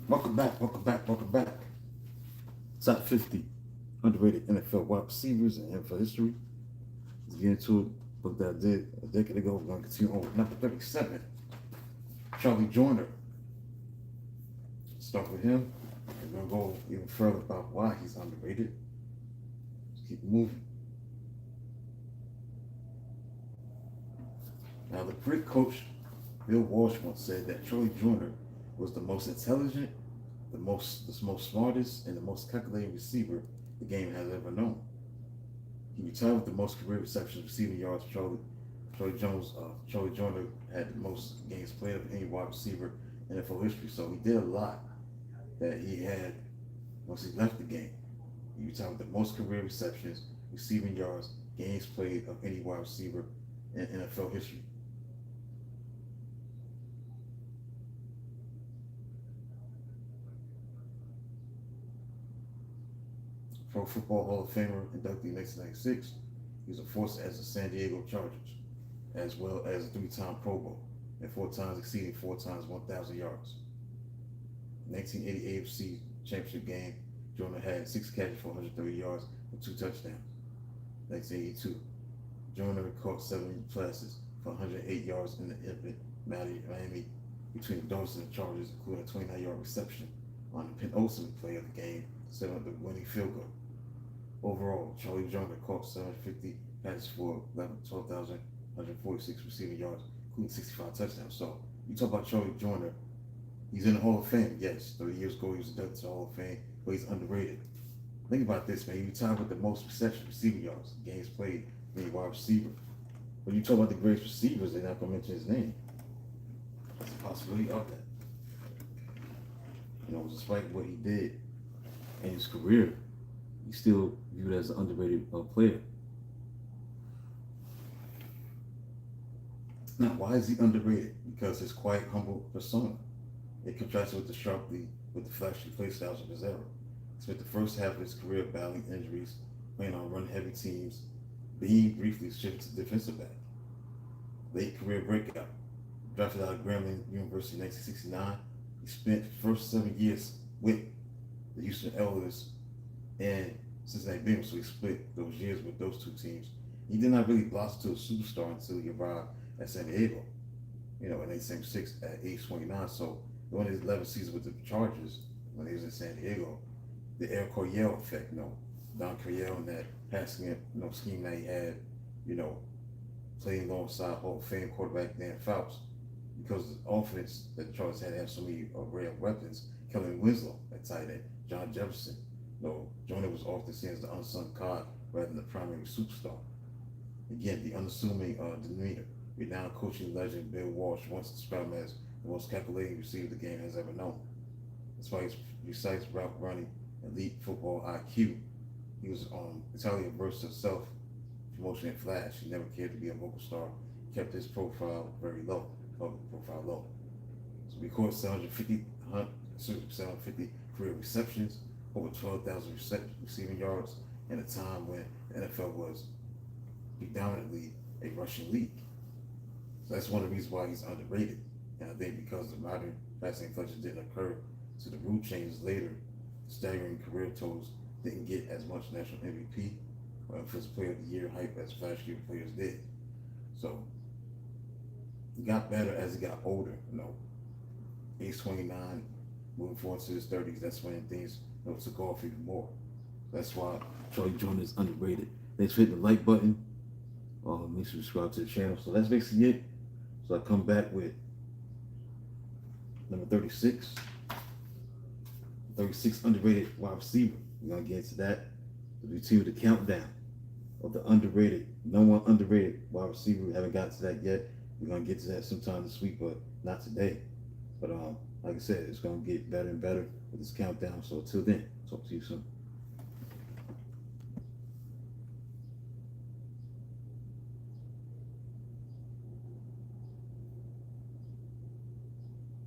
Welcome back. Top 50 underrated NFL wide receivers in NFL history. Let's get into it. Book that I did a decade ago. We're going to continue on with number 37, Charlie Joyner. Start with him. We're going to go even further about why he's underrated. Let's keep moving. Now, the great coach Bill Walsh once said that Charlie Joyner was the most intelligent, the most smartest, and the most calculating receiver the game has ever known. He retired with the most career receptions, receiving yards. Charlie Joyner had the most games played of any wide receiver in NFL history. So he did a lot that he had once he left the game. He retired with the most career receptions, receiving yards, games played of any wide receiver in NFL history. Pro Football Hall of Famer inducted in 1996. He was a force as the San Diego Chargers, as well as a three-time Pro Bowl, and four times exceeding 1,000 yards. 1980 AFC Championship game, Joyner had six catches for 130 yards and two touchdowns. 1982, Joyner caught seven passes for 108 yards in the infant Miami between the Dolphins and the Chargers, including a 29-yard reception on the penultimate play of the game, setting up the winning field goal. Overall, Charlie Joyner caught 750 passes for 12,146 receiving yards, including 65 touchdowns. So you talk about Charlie Joyner, he's in the Hall of Fame. Yes, 30 years ago he was inducted to the Hall of Fame, but he's underrated. Think about this, man. He retired with the most reception receiving yards, games played, being wide receiver. When you talk about the greatest receivers, they're not going to mention his name. That's a possibility of that. Despite what he did in his career, he's still viewed as an underrated player. Now, why is he underrated? Because his quiet, humble persona. It contrasts with the flashy play styles of his era. He spent the first half of his career battling injuries, playing on run-heavy teams, being briefly shifted to defensive back. Late career breakout. Drafted out of Grambling University in 1969, he spent the first 7 years with the Houston Oilers and Cincinnati Bengals, so he split those years with those two teams. He did not really blossom to a superstar until he arrived at San Diego, in 1976 at age 29. So during his 11 seasons with the Chargers, when he was in San Diego, the Air Coryell effect, Don Coryell and that passing scheme that he had, playing alongside Hall of Fame quarterback Dan Fouts, because the offense that the Chargers had so many array of weapons. Kellen Winslow at tight end, John Jefferson. Joyner was often seen as the unsung card rather than the primary superstar. Again, the unassuming demeanor. Renowned coaching legend Bill Walsh once described him as the most calculating receiver the game has ever known. Despite his precise route running, elite football IQ, he was entirely averse to self-promotion and flash. He never cared to be a vocal star. He kept his profile very low, public profile low. So he caught 750 career receptions, over 12,000 receiving yards in a time when the NFL was predominantly a rushing league. So that's one of the reasons why he's underrated. And I think because the modern passing inflection didn't occur to the rule changes later, staggering career totals didn't get as much national MVP or Offensive Player of the Year hype as flashier players did. So he got better as he got older. Age 29, moving forward to his 30s, that's when things took off even more. That's why Charlie Joyner is underrated. Thanks for hitting the like button. Make sure you subscribe to the channel. So that's basically it. So I come back with number 36. 36 underrated wide receiver. We're going to get into that. We continue the countdown of the underrated, no one underrated wide receiver. We haven't got to that yet. We're going to get to that sometime this week, but not today. But like I said, it's going to get better and better with this countdown. So until then, talk to you soon.